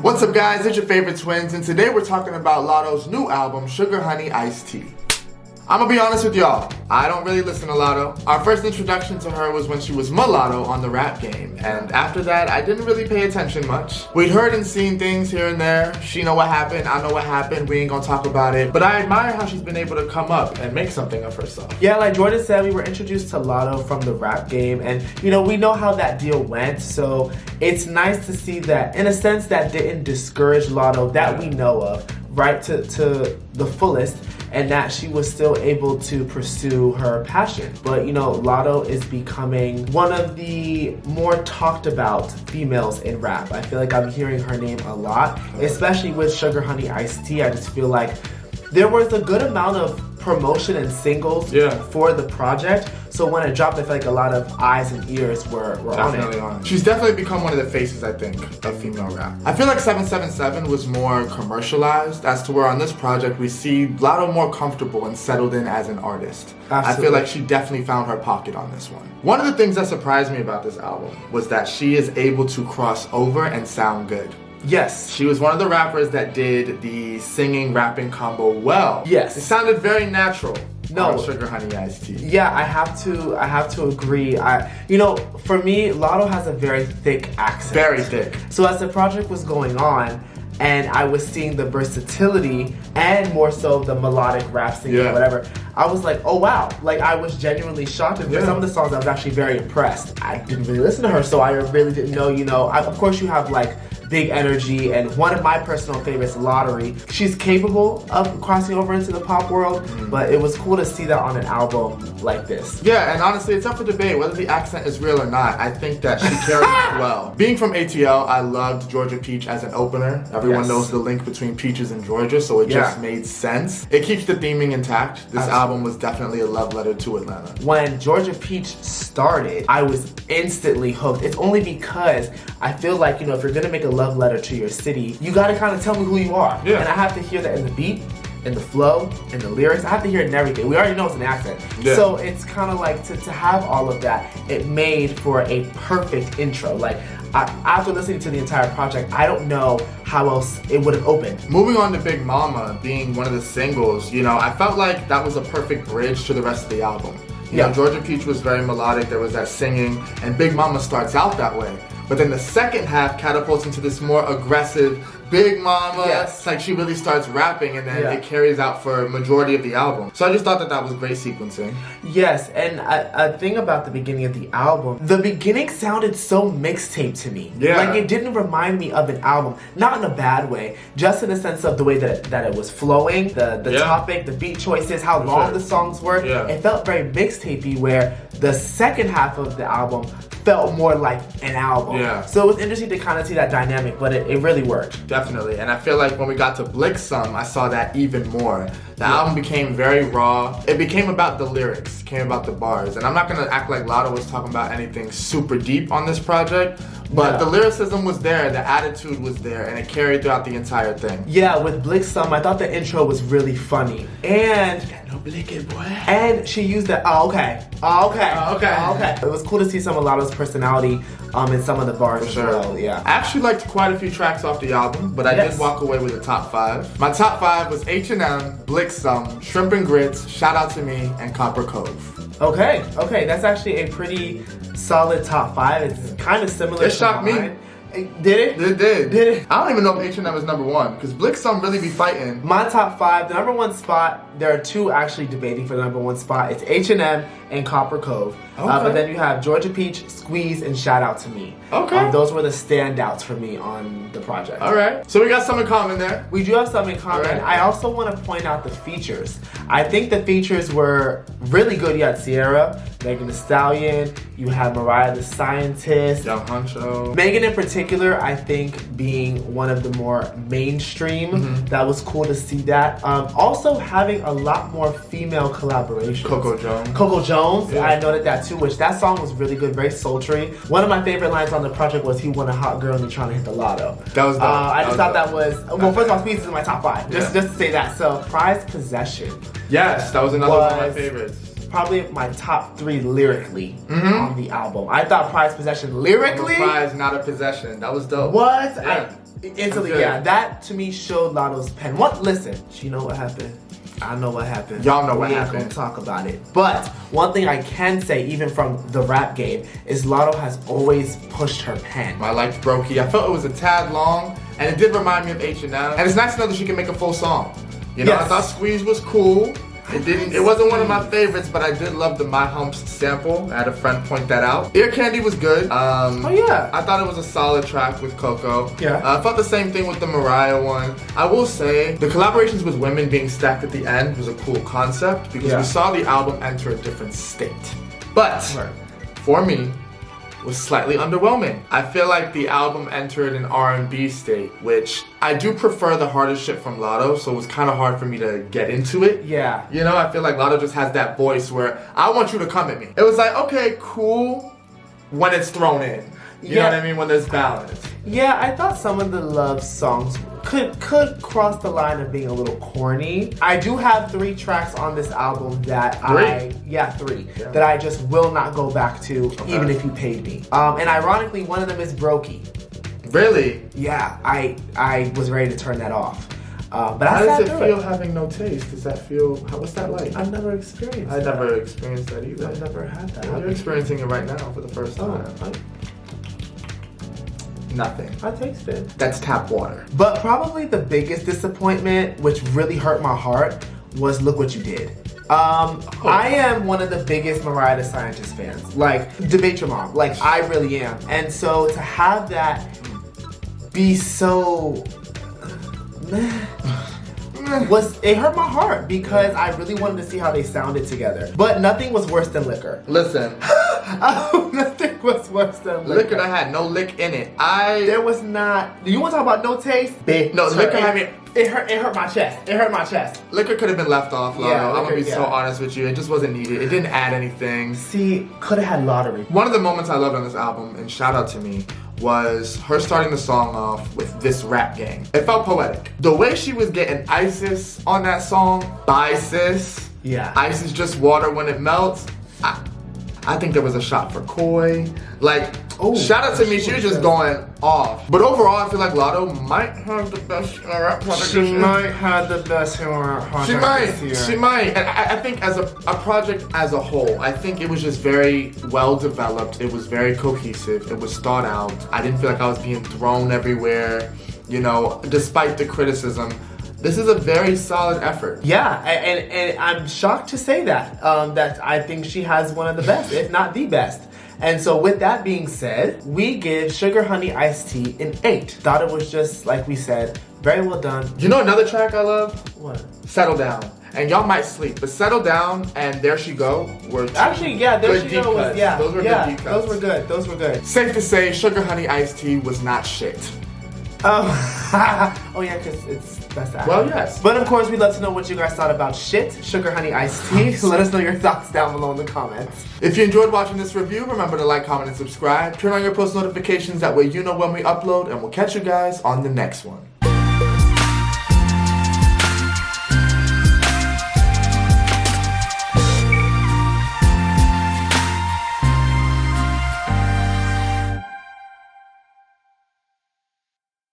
What's up guys, it's your favorite twins, and today we're talking about Latto's new album, Sugar Honey Iced Tea. I'm gonna be honest with y'all, I don't really listen to Latto. Our first introduction to her was when she was Mulatto on the rap game, and after that I didn't really pay attention much. We'd heard and seen things here and there. She know what happened, I know what happened, we ain't gonna talk about it. But I admire how she's been able to come up and make something of herself. Yeah, like Jordan said, we were introduced to Latto from the rap game, and we know how that deal went, so it's nice to see that, in a sense, that didn't discourage Latto that we know of, right, to the fullest, and that she was still able to pursue her passion. But Latto is becoming one of the more talked about females in rap. I feel like I'm hearing her name a lot, especially with Sugar Honey Iced Tea. I just feel like there was a good amount of promotion and singles for the project. So when it dropped, I feel like a lot of eyes and ears were on it. She's definitely become one of the faces, I think, of female rap. I feel like 777 was more commercialized, as to where on this project we see Latto more comfortable and settled in as an artist. Absolutely. I feel like she definitely found her pocket on this one. One of the things that surprised me about this album was that she is able to cross over and sound good. Yes. She was one of the rappers that did the singing rapping combo well. Yes. It sounded very natural. No. Sugar Honey Iced Tea. Yeah, I have to agree. For me, Latto has a very thick accent. Very thick. So as the project was going on, and I was seeing the versatility and more so the melodic rap singing or whatever, I was like, oh wow. Like, I was genuinely shocked. And for some of the songs, I was actually very impressed. I didn't really listen to her, so I really didn't know, of course you have like Big Energy, and one of my personal favorites, Lottery. She's capable of crossing over into the pop world, but it was cool to see that on an album like this. Yeah, and honestly, it's up for debate whether the accent is real or not. I think that she carries it well. Being from ATL, I loved Georgia Peach as an opener. Everyone knows the link between Peaches and Georgia, so it just made sense. It keeps the theming intact. This album was definitely a love letter to Atlanta. When Georgia Peach started, I was instantly hooked. It's only because I feel like, if you're gonna make a love letter to your city, you gotta kind of tell me who you are. Yeah. And I have to hear that in the beat, in the flow, in the lyrics. I have to hear it in everything. We already know it's an accent. Yeah. So it's kind of like to have all of that, it made for a perfect intro. Like, after listening to the entire project, I don't know how else it would have opened. Moving on to Big Mama being one of the singles, I felt like that was a perfect bridge to the rest of the album. Georgia Peach was very melodic, there was that singing, and Big Mama starts out that way. But then the second half catapults into this more aggressive Big Mama. Yes. It's like she really starts rapping, and then it carries out for a majority of the album. So I just thought that was great sequencing. Yes, and a thing about the beginning of the album, the beginning sounded so mixtape to me. Yeah. Like, it didn't remind me of an album. Not in a bad way, just in the sense of the way that it was flowing, the topic, the beat choices, how long the songs were. Yeah. It felt very mixtapey, where the second half of the album felt more like an album. Yeah. So it was interesting to kind of see that dynamic, but it really worked. Definitely, and I feel like when we got to Bascome, I saw that even more. The album became very raw. It became about the lyrics, it became about the bars. And I'm not gonna act like Latto was talking about anything super deep on this project, but the lyricism was there, the attitude was there, and it carried throughout the entire thing. Yeah, with Bascome, I thought the intro was really funny. And and she used the okay. It was cool to see some of Latto's personality in some of the bars as well. Yeah. I actually liked quite a few tracks off the album, but I did walk away with a top 5. My top 5 was H&M, Bascome, Shrimp and Grits, Shout Out to Me, and Copper Cove. Okay, that's actually a pretty solid top 5. It's kind of similar. It shocked me. Did it? It did. I don't even know if H&M is number 1, because Bascome really be fighting. My top 5, the number 1 spot, there are 2 actually debating for the number 1 spot. It's H&M and Copper Cove. But then you have Georgia Peach, Squeeze, and Shout Out to Me. Okay. Those were the standouts for me on the project. Alright. So we got some in common there. We do have some in common. Right. I also want to point out the features. I think the features were really good. You had Sierra, Megan Thee Stallion, you had Mariah the Scientist, Young Huncho. Megan in particular, I think, being one of the more mainstream. That was cool to see that. Also having a lot more female collaborations. Coco Jones, I noted that too, which that song was really good, very sultry. One of my favorite lines on the project was, "He want a hot girl and you're trying to hit the lotto." That was dope. I just thought that was, well, first of all, Squeeze is in my top 5, just to say that. So, Prized Possession. Yes, that was another one of my favorites. Probably my top 3 lyrically on the album. I thought Prized Possession lyrically? Prize, not a possession. That was dope. What? Yeah. Instantly, Good. yeah. That to me showed Latto's pen. Listen, you know what happened? I know what happened. Y'all know what We ain't happened. gonna talk about it. But one thing I can say, even from the rap game, is Latto has always pushed her pen. I liked Brokey. I felt it was a tad long, and it did remind me of H&M. And it's nice to know that she can make a full song. You know, Yes. I thought Squeeze was cool. It wasn't one of my favorites, but I did love the My Humps sample. I had a friend point that out. Ear Candy was good. Oh yeah. I thought it was a solid track with Coco. Yeah. I felt the same thing with the Mariah one. I will say, the collaborations with women being stacked at the end was a cool concept because Yeah. we saw the album enter a different state. But, for me, was slightly underwhelming. I feel like the album entered an R&B state, which I do prefer the hardest shit from Latto, so it was kind of hard for me to get into it. Yeah. You know, I feel like Latto just has that voice where I want you to come at me. It was like, okay, cool, when it's thrown in. You know what I mean? When there's balance. Yeah, I thought some of the love songs could cross the line of being a little corny. I do have 3 tracks on this album that three that I just will not go back to, even if you paid me. And ironically, one of them is Brokey. Really? Yeah, I was ready to turn that off. But How I does sat it through feel having no taste? Does that feel, what's that like? I've never experienced I that. never experienced that either. I've never had that. Well, you're experiencing it right now for the first time. Nothing. I tasted. That's tap water. But probably the biggest disappointment, which really hurt my heart, was Look What You Did. I am one of the biggest Mariah the Scientist fans. Like, debate your mom. Like, I really am. And so to have that be so... it hurt my heart because I really wanted to see how they sounded together. But nothing was worse than Liquor. Listen. Nothing was worse than Liquor that had no lick in it. There was not... You want to talk about no taste? No, Liquor had me... It hurt my chest. It hurt my chest. Liquor could have been left off, Latto. Yeah, I'm gonna be Liquor, so honest with you. It just wasn't needed. It didn't add anything. See, could have had Lottery. One of the moments I loved on this album, and shout out to me, was her starting the song off with This Rap Gang. It felt poetic. The way she was getting Isis on that song, Bye Sis. Yeah. Ice is just water when it melts. I think there was a shot for Koi. Like, shout out to me, she was just going off. But overall, I feel like Latto might have the best rap project this year. She might have the best rap project this year. She might. And I think as a project as a whole, I think it was just very well developed. It was very cohesive. It was thought out. I didn't feel like I was being thrown everywhere, you know, despite the criticism. This is a very solid effort. Yeah, and I'm shocked to say that. That I think she has one of the best, if not the best. And so with that being said, we give Sugar Honey Iced Tea an 8. Thought it was just, like we said, very well done. You know another track I love? What? Settle Down. And y'all might sleep, but Settle Down and There She Go were Actually, yeah, There good She Go was, yeah. Those were good deep cuts. Those were good. Safe to say, Sugar Honey Iced Tea was not shit. Oh yeah, because that's that. Well, yes. But of course, we'd love to know what you guys thought about Shit, Sugar Honey Iced Tea. Let us know your thoughts down below in the comments. If you enjoyed watching this review, remember to like, comment, and subscribe. Turn on your post notifications, that way you know when we upload, and we'll catch you guys on the next one.